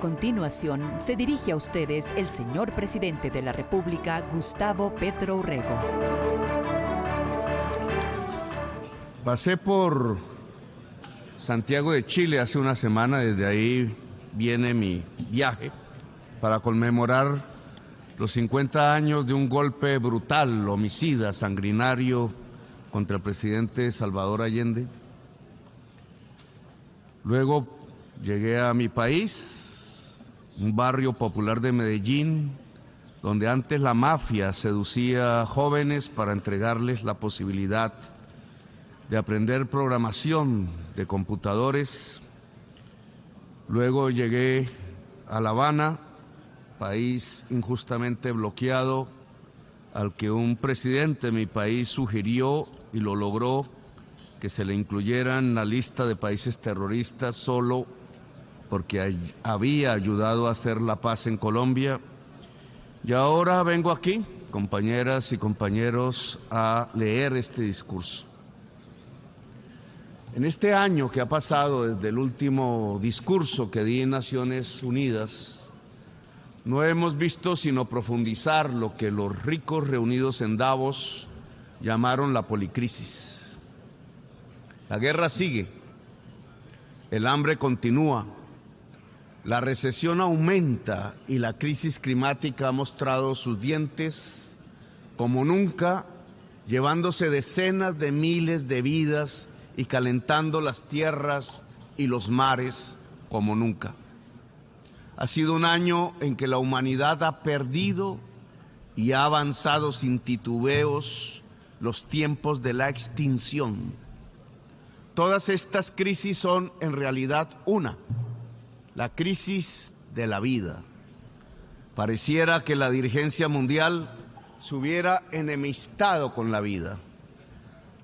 continuación se dirige a ustedes el señor presidente de la República, Gustavo Petro Urrego. Pasé por Santiago de Chile hace una semana, desde ahí viene mi viaje para conmemorar los 50 años de un golpe brutal, homicida, sanguinario contra el presidente Salvador Allende. Luego llegué a mi país, un barrio popular de Medellín, donde antes la mafia seducía a jóvenes para entregarles la posibilidad de aprender programación de computadores. Luego llegué a La Habana, país injustamente bloqueado, al que un presidente de mi país sugirió y lo logró que se le incluyera en la lista de países terroristas solo porque había ayudado a hacer la paz en Colombia. Y ahora vengo aquí, compañeras y compañeros, a leer este discurso. En este año que ha pasado desde el último discurso que di en Naciones Unidas, no hemos visto sino profundizar lo que los ricos reunidos en Davos llamaron la policrisis. La guerra sigue, el hambre continúa, la recesión aumenta y la crisis climática ha mostrado sus dientes como nunca, llevándose decenas de miles de vidas y calentando las tierras y los mares como nunca. Ha sido un año en que la humanidad ha perdido y ha avanzado sin titubeos los tiempos de la extinción. Todas estas crisis son en realidad una, la crisis de la vida. Pareciera que la dirigencia mundial se hubiera enemistado con la vida.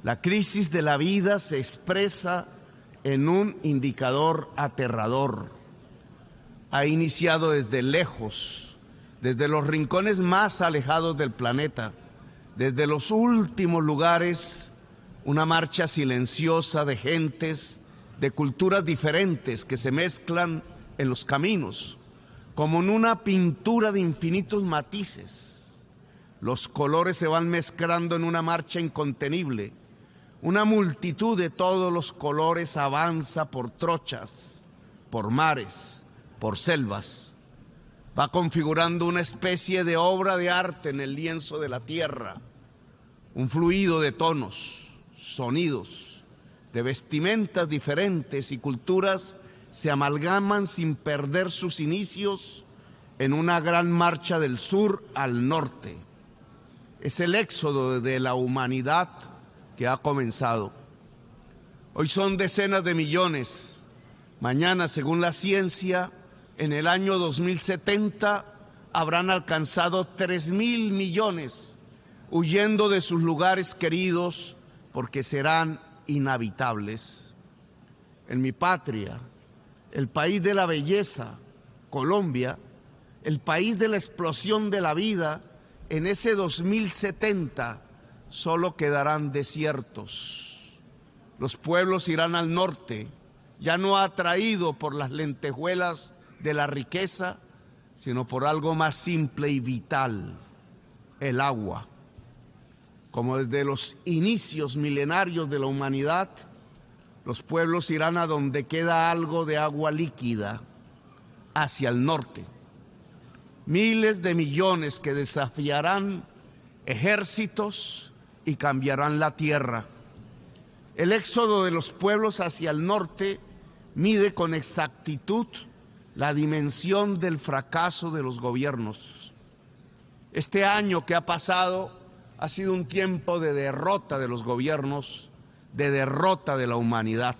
La crisis de la vida se expresa en un indicador aterrador. Ha iniciado desde lejos, desde los rincones más alejados del planeta, desde los últimos lugares, una marcha silenciosa de gentes, de culturas diferentes que se mezclan en los caminos, como en una pintura de infinitos matices. Los colores se van mezclando en una marcha incontenible. Una multitud de todos los colores avanza por trochas, por mares, por selvas. Va configurando una especie de obra de arte en el lienzo de la tierra, un fluido de tonos, sonidos, de vestimentas diferentes y culturas se amalgaman sin perder sus inicios en una gran marcha del sur al norte. Es el éxodo de la humanidad que ha comenzado. Hoy son decenas de millones. Mañana, según la ciencia, en el año 2070 habrán alcanzado 3.000 millones, huyendo de sus lugares queridos porque serán inhabitables. En mi patria, el país de la belleza, Colombia, el país de la explosión de la vida, en ese 2070 solo quedarán desiertos. Los pueblos irán al norte, ya no atraído por las lentejuelas de la riqueza, sino por algo más simple y vital, el agua. Como desde los inicios milenarios de la humanidad, los pueblos irán a donde queda algo de agua líquida, hacia el norte. Miles de millones que desafiarán ejércitos y cambiarán la tierra. El éxodo de los pueblos hacia el norte mide con exactitud la dimensión del fracaso de los gobiernos. Este año que ha pasado ha sido un tiempo de derrota de los gobiernos, de derrota de la humanidad.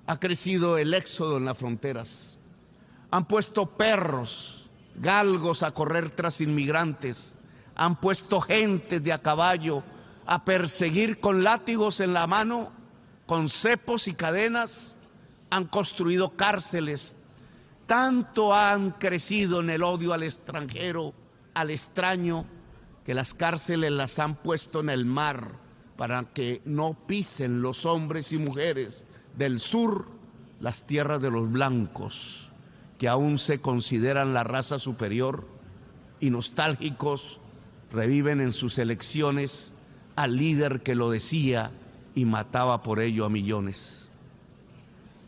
Ha crecido el éxodo en las fronteras. Han puesto perros, galgos a correr tras inmigrantes. Han puesto gentes de a caballo a perseguir con látigos en la mano, con cepos y cadenas. Han construido cárceles. Tanto han crecido en el odio al extranjero, al extraño, que las cárceles las han puesto en el mar para que no pisen los hombres y mujeres del sur las tierras de los blancos. que aún se consideran la raza superior y nostálgicos reviven en sus elecciones al líder que lo decía y mataba por ello a millones.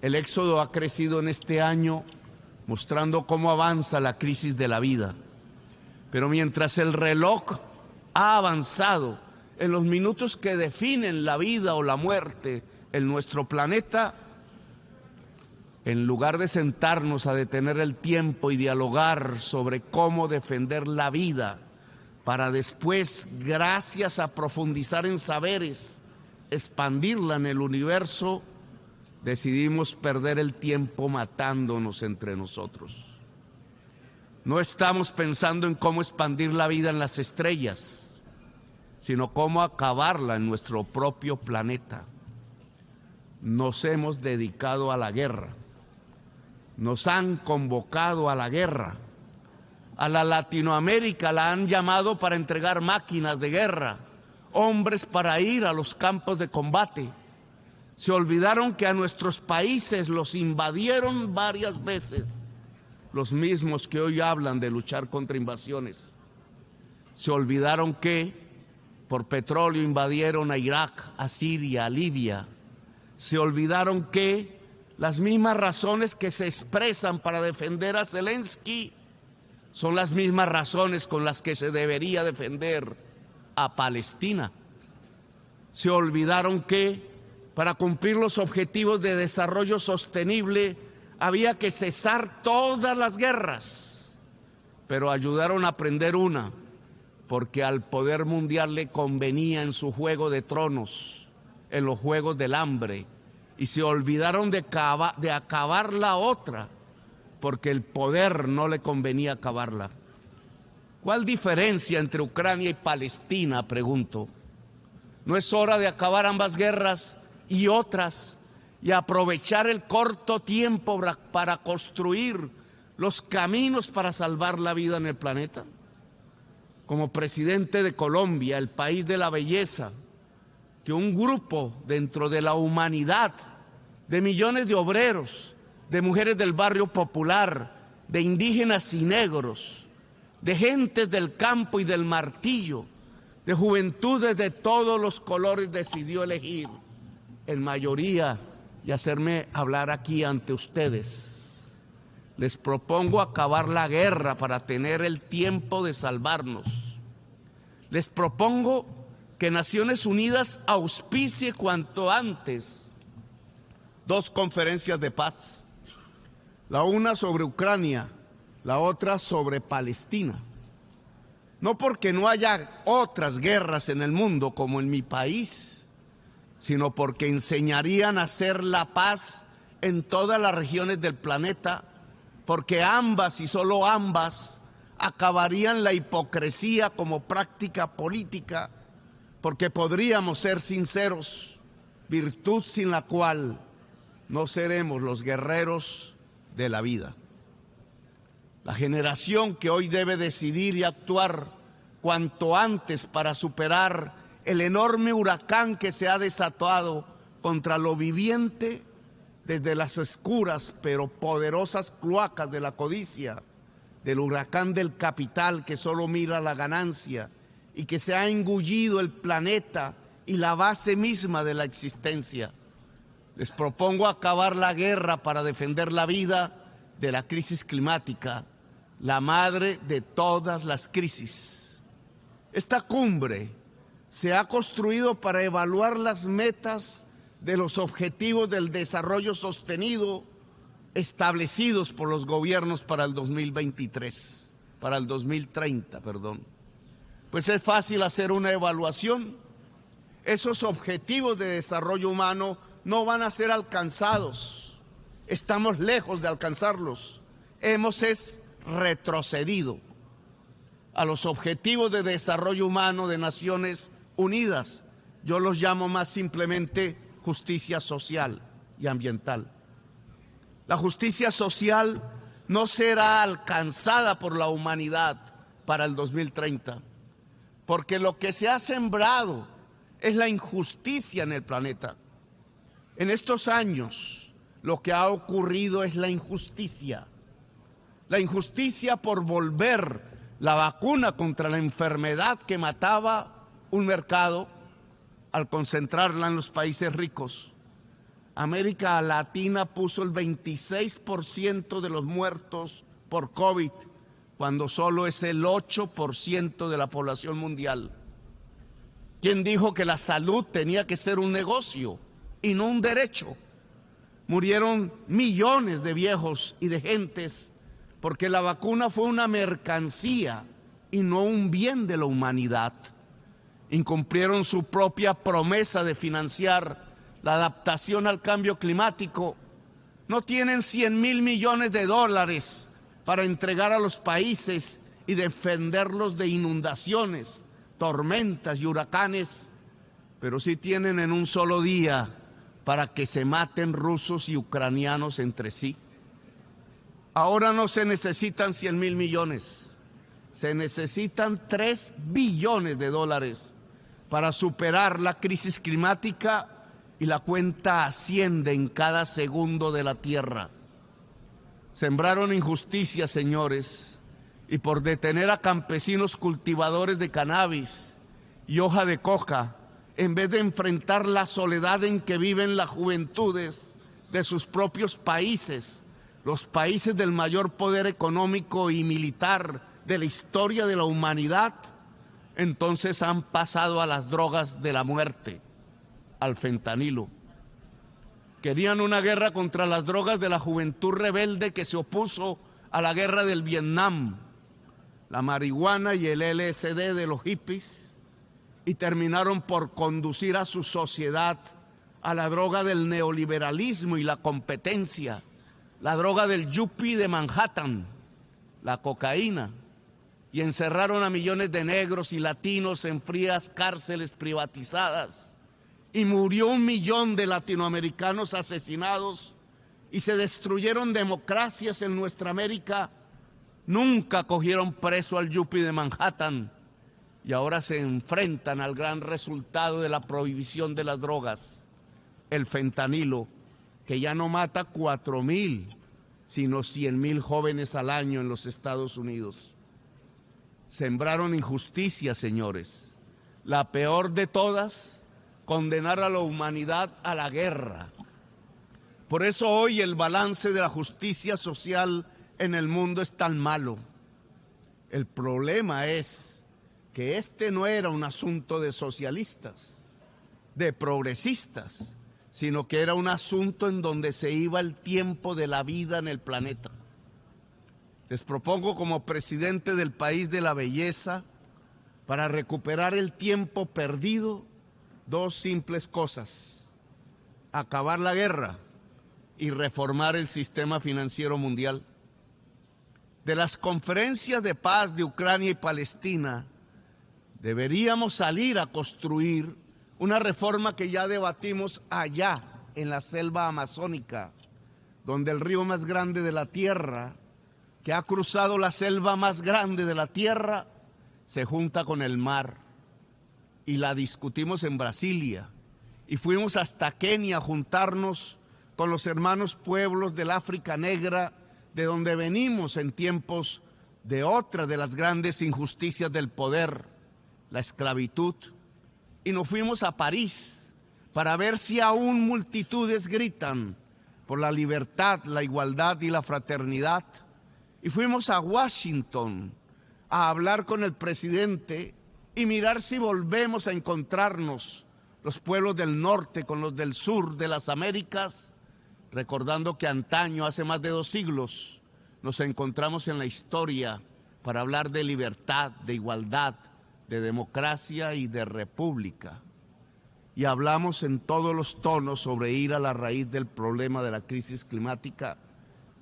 El éxodo ha crecido en este año, mostrando cómo avanza la crisis de la vida. Pero mientras el reloj ha avanzado en los minutos que definen la vida o la muerte en nuestro planeta, en lugar de sentarnos a detener el tiempo y dialogar sobre cómo defender la vida, para después, gracias a profundizar en saberes, expandirla en el universo, decidimos perder el tiempo matándonos entre nosotros. No estamos pensando en cómo expandir la vida en las estrellas, sino cómo acabarla en nuestro propio planeta. Nos hemos dedicado a la guerra. Nos han convocado a la guerra. A la Latinoamérica la han llamado para entregar máquinas de guerra, hombres para ir a los campos de combate. Se olvidaron que a nuestros países los invadieron varias veces, los mismos que hoy hablan de luchar contra invasiones. Se olvidaron que por petróleo invadieron a Irak, a Siria, a Libia. Se olvidaron que las mismas razones que se expresan para defender a Zelensky son las mismas razones con las que se debería defender a Palestina. Se olvidaron que para cumplir los objetivos de desarrollo sostenible había que cesar todas las guerras, pero ayudaron a aprender una, porque al poder mundial le convenía en su juego de tronos, en los juegos del hambre, y se olvidaron de acabar la otra, porque el poder no le convenía acabarla. ¿Cuál diferencia entre Ucrania y Palestina?, pregunto. ¿No es hora de acabar ambas guerras y otras y aprovechar el corto tiempo para construir los caminos para salvar la vida en el planeta? Como presidente de Colombia, el país de la belleza, que un grupo dentro de la humanidad, de millones de obreros, de mujeres del barrio popular, de indígenas y negros, de gentes del campo y del martillo, de juventudes de todos los colores, decidió elegir en mayoría y hacerme hablar aquí ante ustedes. Les propongo acabar la guerra para tener el tiempo de salvarnos. Les propongo que Naciones Unidas auspicie cuanto antes 2 conferencias de paz, la una sobre Ucrania, la otra sobre Palestina. No porque no haya otras guerras en el mundo como en mi país, sino porque enseñarían a hacer la paz en todas las regiones del planeta, porque ambas y solo ambas acabarían la hipocresía como práctica política, porque podríamos ser sinceros, virtud sin la cual no seremos los guerreros de la vida. La generación que hoy debe decidir y actuar cuanto antes para superar el enorme huracán que se ha desatado contra lo viviente desde las oscuras pero poderosas cloacas de la codicia, del huracán del capital que solo mira la ganancia y que se ha engullido el planeta y la base misma de la existencia. Les propongo acabar la guerra para defender la vida de la crisis climática, la madre de todas las crisis. Esta cumbre se ha construido para evaluar las metas de los objetivos del desarrollo sostenido establecidos por los gobiernos para el 2030, perdón. Pues es fácil hacer una evaluación. Esos objetivos de desarrollo humano no van a ser alcanzados. Estamos lejos de alcanzarlos. Hemos retrocedido a los objetivos de desarrollo humano de Naciones Unidas. Yo los llamo más simplemente justicia social y ambiental. La justicia social no será alcanzada por la humanidad para el 2030, porque lo que se ha sembrado es la injusticia en el planeta. En estos años lo que ha ocurrido es la injusticia. la injusticia por volver la vacuna contra la enfermedad que mataba un mercado al concentrarla en los países ricos. América Latina puso el 26% de los muertos por COVID, cuando solo es el 8% de la población mundial. ¿Quién dijo que la salud tenía que ser un negocio y no un derecho? Murieron millones de viejos y de gentes porque la vacuna fue una mercancía y no un bien de la humanidad. Incumplieron su propia promesa de financiar la adaptación al cambio climático. No tienen 100.000 millones de dólares para entregar a los países y defenderlos de inundaciones, tormentas y huracanes, pero sí tienen en un solo día para que se maten rusos y ucranianos entre sí. Ahora no se necesitan 100.000 millones, se necesitan 3 billones de dólares para superar la crisis climática, y la cuenta asciende en cada segundo de la tierra. Sembraron injusticia, señores, y por detener a campesinos cultivadores de cannabis y hoja de coca, en vez de enfrentar la soledad en que viven las juventudes de sus propios países, los países del mayor poder económico y militar de la historia de la humanidad, entonces han pasado a las drogas de la muerte, al fentanilo. Querían una guerra contra las drogas de la juventud rebelde que se opuso a la guerra del Vietnam, la marihuana y el LSD de los hippies, y terminaron por conducir a su sociedad a la droga del neoliberalismo y la competencia, la droga del yuppie de Manhattan, la cocaína, y encerraron a millones de negros y latinos en frías cárceles privatizadas, y murió 1 millón de latinoamericanos asesinados, y se destruyeron democracias en nuestra América. Nunca cogieron preso al yuppie de Manhattan, y ahora se enfrentan al gran resultado de la prohibición de las drogas, el fentanilo, que ya no mata 4.000, sino 100.000 jóvenes al año en los Estados Unidos. Sembraron injusticia, señores. La peor de todas, condenar a la humanidad a la guerra. Por eso hoy el balance de la justicia social en el mundo es tan malo. El problema es que este no era un asunto de socialistas, de progresistas, sino que era un asunto en donde se iba el tiempo de la vida en el planeta. Les propongo como presidente del país de la belleza, para recuperar el tiempo perdido, 2 simples cosas: acabar la guerra y reformar el sistema financiero mundial. De las conferencias de paz de Ucrania y Palestina, deberíamos salir a construir una reforma que ya debatimos allá en la selva amazónica, donde el río más grande de la tierra, que ha cruzado la selva más grande de la tierra, se junta con el mar. Y la discutimos en Brasilia, y fuimos hasta Kenia a juntarnos con los hermanos pueblos del África Negra, de donde venimos en tiempos de otra de las grandes injusticias del poder, la esclavitud. Y nos fuimos a París para ver si aún multitudes gritan por la libertad, la igualdad y la fraternidad. Y fuimos a Washington a hablar con el presidente y mirar si volvemos a encontrarnos los pueblos del norte con los del sur de las Américas, recordando que antaño, hace más de 2 siglos, nos encontramos en la historia para hablar de libertad, de igualdad, de democracia y de república. Y hablamos en todos los tonos sobre ir a la raíz del problema de la crisis climática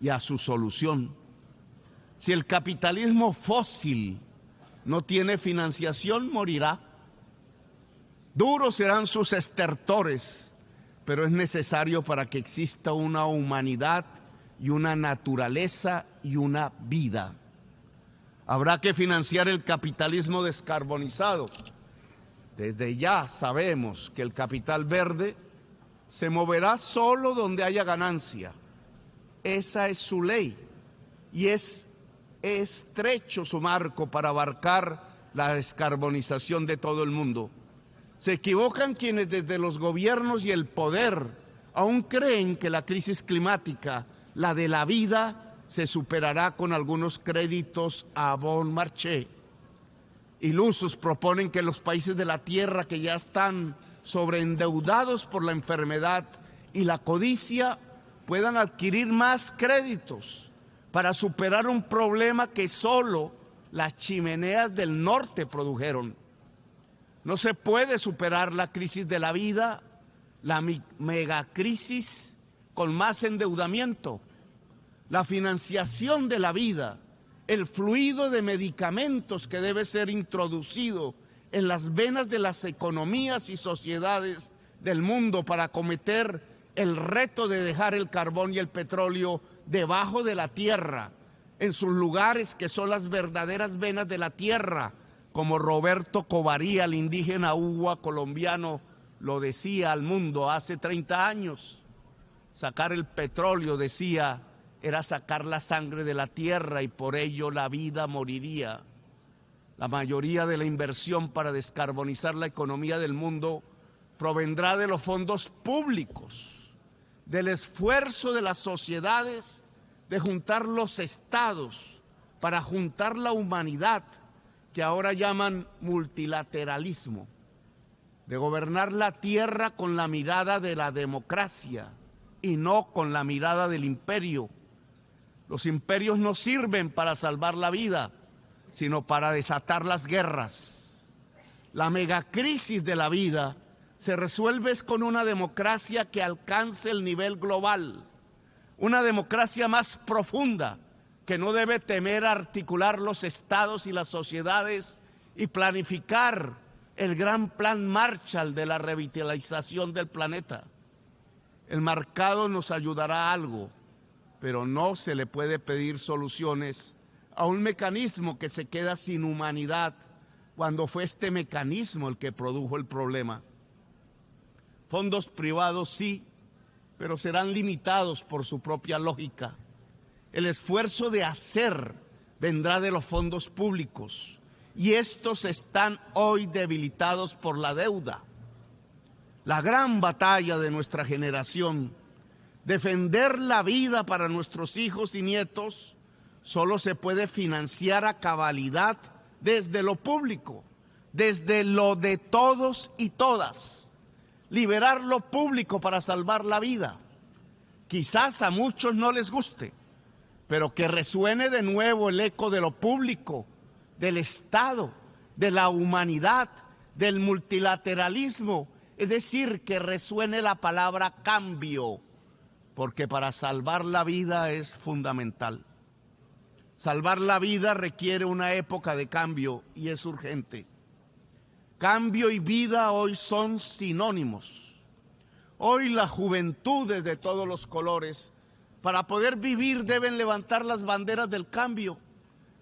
y a su solución. Si el capitalismo fósil no tiene financiación, morirá. Duros serán sus estertores, pero es necesario para que exista una humanidad y una naturaleza y una vida. Habrá que financiar el capitalismo descarbonizado. Desde ya sabemos que el capital verde se moverá solo donde haya ganancia. Esa es su ley y es estrecho su marco para abarcar la descarbonización de todo el mundo. Se equivocan quienes desde los gobiernos y el poder aún creen que la crisis climática, la de la vida, se superará con algunos créditos a bon marché. Ilusos proponen que los países de la Tierra que ya están sobreendeudados por la enfermedad y la codicia puedan adquirir más créditos para superar un problema que solo las chimeneas del norte produjeron. No se puede superar la crisis de la vida, la megacrisis, con más endeudamiento. La financiación de la vida, el fluido de medicamentos que debe ser introducido en las venas de las economías y sociedades del mundo para acometer el reto de dejar el carbón y el petróleo debajo de la tierra, en sus lugares que son las verdaderas venas de la tierra, como Roberto Covaría, el indígena Uwa colombiano, lo decía al mundo hace 30 años. Sacar el petróleo, decía, era sacar la sangre de la tierra y por ello la vida moriría. La mayoría de la inversión para descarbonizar la economía del mundo provendrá de los fondos públicos, del esfuerzo de las sociedades de juntar los estados para juntar la humanidad, que ahora llaman multilateralismo, de gobernar la tierra con la mirada de la democracia y no con la mirada del imperio. Los imperios no sirven para salvar la vida, sino para desatar las guerras. La megacrisis de la vida se resuelve con una democracia que alcance el nivel global, una democracia más profunda que no debe temer articular los estados y las sociedades y planificar el gran plan Marshall de la revitalización del planeta. El mercado nos ayudará a algo, pero no se le puede pedir soluciones a un mecanismo que se queda sin humanidad cuando fue este mecanismo el que produjo el problema. Fondos privados sí, pero serán limitados por su propia lógica. El esfuerzo de hacer vendrá de los fondos públicos y estos están hoy debilitados por la deuda. La gran batalla de nuestra generación, defender la vida para nuestros hijos y nietos, solo se puede financiar a cabalidad desde lo público, desde lo de todos y todas. Liberar lo público para salvar la vida. Quizás a muchos no les guste, pero que resuene de nuevo el eco de lo público, del Estado, de la humanidad, del multilateralismo, es decir, que resuene la palabra cambio, porque para salvar la vida es fundamental. Salvar la vida requiere una época de cambio y es urgente. Cambio y vida hoy son sinónimos. Hoy las juventudes de todos los colores, para poder vivir, deben levantar las banderas del cambio,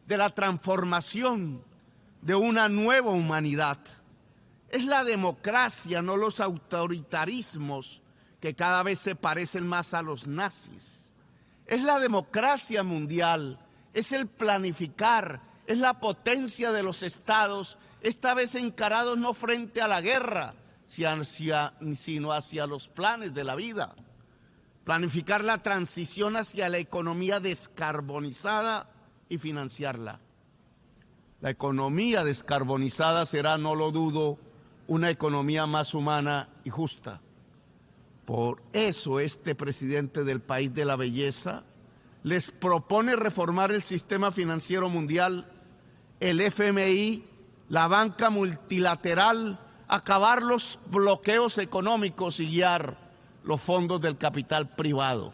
de la transformación, de una nueva humanidad. Es la democracia, no los autoritarismos que cada vez se parecen más a los nazis. Es la democracia mundial, es el planificar, es la potencia de los estados, esta vez encarados no frente a la guerra, sino hacia los planes de la vida. Planificar la transición hacia la economía descarbonizada y financiarla. La economía descarbonizada será, no lo dudo, una economía más humana y justa. Por eso este presidente del país de la belleza les propone reformar el sistema financiero mundial, el FMI, la banca multilateral, acabar los bloqueos económicos y guiar los fondos del capital privado.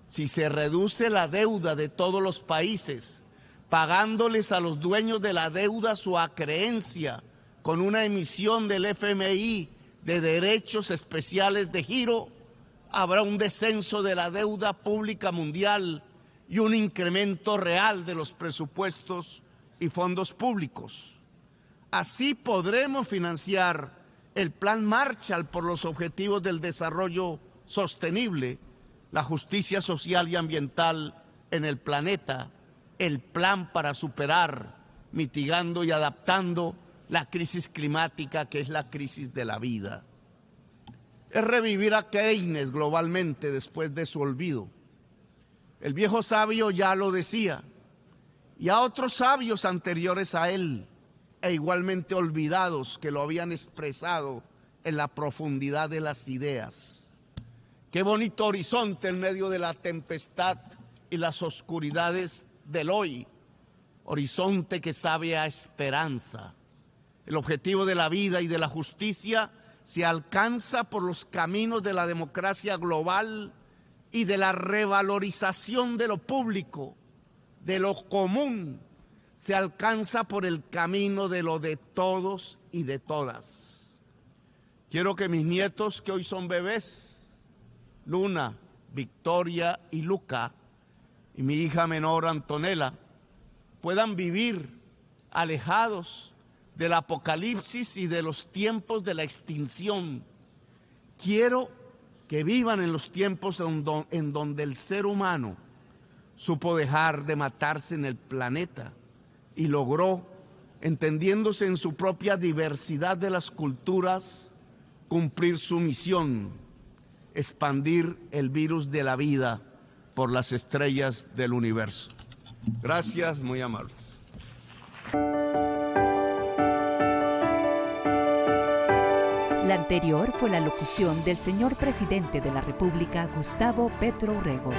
Si se reduce la deuda de todos los países, pagándoles a los dueños de la deuda su acreencia con una emisión del FMI de derechos especiales de giro, habrá un descenso de la deuda pública mundial y un incremento real de los presupuestos y fondos públicos. Así podremos financiar el Plan Marshall por los objetivos del desarrollo sostenible, la justicia social y ambiental en el planeta el plan para superar, mitigando y adaptando la crisis climática, que es la crisis de la vida. Es revivir a Keynes globalmente después de su olvido. El viejo sabio ya lo decía, y a otros sabios anteriores a él, e igualmente olvidados, que lo habían expresado en la profundidad de las ideas. Qué bonito horizonte en medio de la tempestad y las oscuridades del hoy, horizonte que sabe a esperanza. El objetivo de la vida y de la justicia se alcanza por los caminos de la democracia global y de la revalorización de lo público, de lo común. Se alcanza por el camino de lo de todos y de todas. Quiero que mis nietos, que hoy son bebés, Luna, Victoria y Luca, y mi hija menor Antonella, puedan vivir alejados del apocalipsis y de los tiempos de la extinción. Quiero que vivan en los tiempos en donde el ser humano supo dejar de matarse en el planeta y logró, entendiéndose en su propia diversidad de las culturas, cumplir su misión: expandir el virus de la vida por las estrellas del universo. Gracias, muy amables. La anterior fue la locución del señor presidente de la República, Gustavo Petro Urrego.